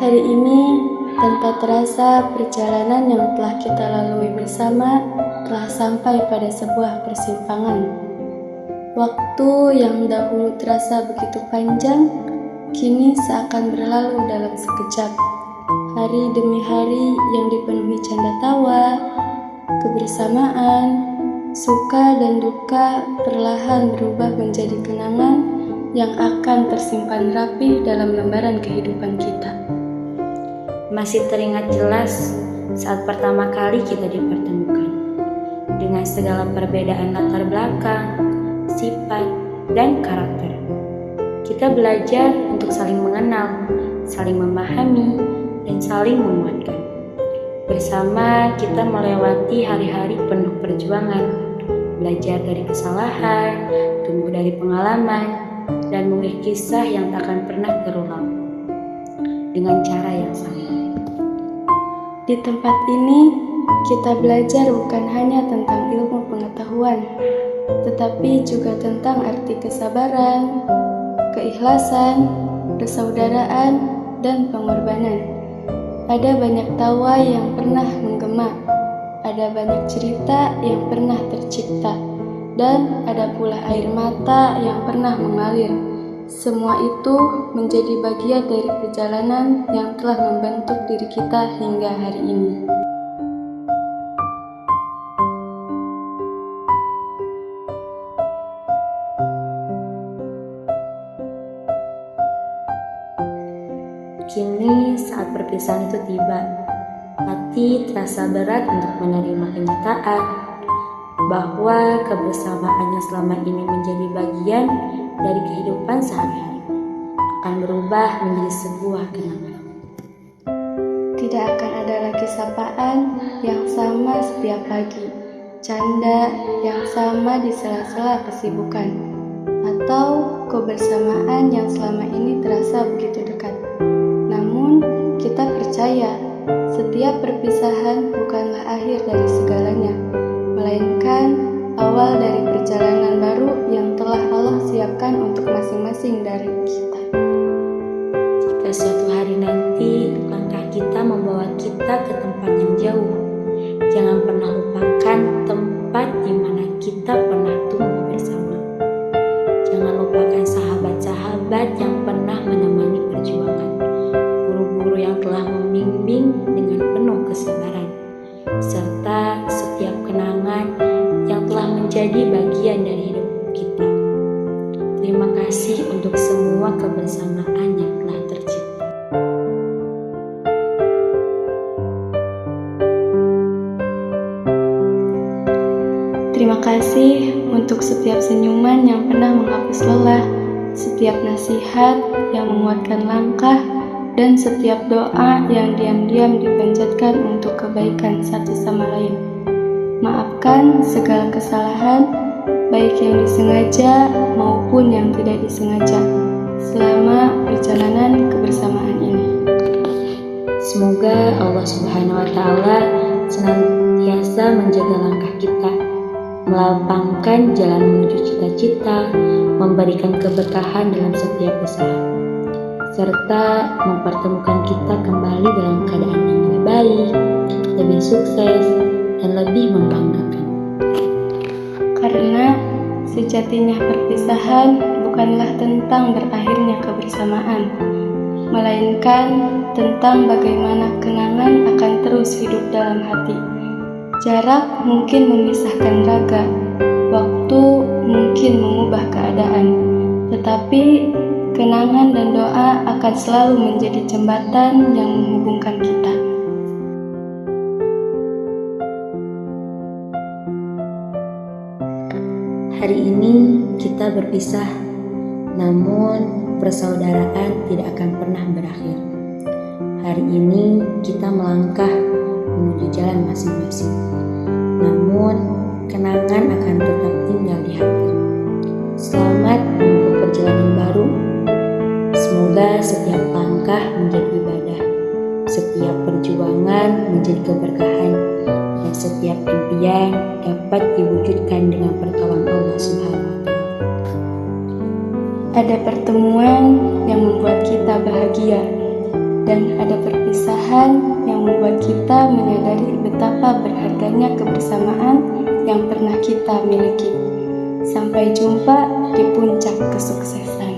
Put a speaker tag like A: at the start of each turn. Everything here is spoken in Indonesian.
A: Hari ini, tanpa terasa perjalanan yang telah kita lalui bersama telah sampai pada sebuah persimpangan. Waktu yang dahulu terasa begitu panjang, kini seakan berlalu dalam sekejap. Hari demi hari yang dipenuhi canda tawa, kebersamaan, suka dan duka perlahan berubah menjadi kenangan yang akan tersimpan rapi dalam lembaran kehidupan kita.
B: Masih teringat jelas saat pertama kali kita dipertemukan. Dengan segala perbedaan latar belakang, sifat, dan karakter. Kita belajar untuk saling mengenal, saling memahami, dan saling menguatkan. Bersama kita melewati hari-hari penuh perjuangan, belajar dari kesalahan, tumbuh dari pengalaman, dan mengulik kisah yang tak akan pernah terulang dengan cara yang sama.
A: Di tempat ini, kita belajar bukan hanya tentang ilmu pengetahuan, tetapi juga tentang arti kesabaran, keikhlasan, persaudaraan, dan pengorbanan. Ada banyak tawa yang pernah menggema, ada banyak cerita yang pernah tercipta, dan ada pula air mata yang pernah mengalir. Semua itu menjadi bagian dari perjalanan yang telah membentuk diri kita hingga hari ini.
B: Kini saat perpisahan itu tiba, hati terasa berat untuk menerima kenyataan bahwa kebersamaan yang selama ini menjadi bagian dari kehidupan sehari-hari akan berubah menjadi sebuah kenangan.
A: Tidak akan ada lagi sapaan yang sama setiap pagi, canda yang sama di sela-sela kesibukan, atau kebersamaan yang selama ini terasa begitu dekat. Namun, kita percaya setiap perpisahan bukanlah akhir dari segalanya, melainkan awal dari perjalanan baru yang telah Allah siapkan untuk masing-masing dari kita.
B: Jika suatu hari nanti langkah kita membawa kita ke tempat yang jauh, jangan pernah lupakan tempat di mana kita pernah tumbuh bersama. Jangan lupakan sahabat-sahabat yang pernah menemani perjuangan, guru-guru yang telah membimbing dengan penuh kesabaran, serta setiap kenangan yang telah menjadi bagian dari hidup kita. Terima kasih untuk semua kebersamaan yang telah tercipta.
A: Terima kasih untuk setiap senyuman yang pernah menghapus lelah, setiap nasihat yang menguatkan langkah, dan setiap doa yang diam-diam dipanjatkan untuk kebaikan satu sama lain. Maafkan segala kesalahan, baik yang disengaja maupun yang tidak disengaja, selama perjalanan kebersamaan ini.
B: Semoga Allah Subhanahu wa Ta'ala senantiasa menjaga langkah kita, melapangkan jalan menuju cita-cita, memberikan keberkahan dalam setiap usaha, serta mempertemukan kita kembali dalam keadaan yang lebih baik, lebih sukses, dan lebih membanggakan.
A: Karena sejatinya perpisahan bukanlah tentang berakhirnya kebersamaan, melainkan tentang bagaimana kenangan akan terus hidup dalam hati. Jarak mungkin memisahkan raga, waktu mungkin mengubah keadaan, tetapi kenangan dan doa akan selalu menjadi jembatan yang menghubungkan kita.
B: Hari ini kita berpisah, namun persaudaraan tidak akan pernah berakhir. Hari ini kita melangkah menuju jalan masing-masing, namun kenangan akan tetap tinggal di hati. Selamat menempuh perjalanan baru. Semoga setiap langkah menjadi ibadah, setiap perjuangan menjadi keberkahan, dan setiap impian dapat diwujudkan dengan pertolongan Allah Subhanahu wa Ta'ala.
A: Ada pertemuan yang membuat kita bahagia, dan ada perpisahan yang membuat kita menyadari betapa berharganya kebersamaan yang pernah kita miliki. Sampai jumpa di puncak kesuksesan.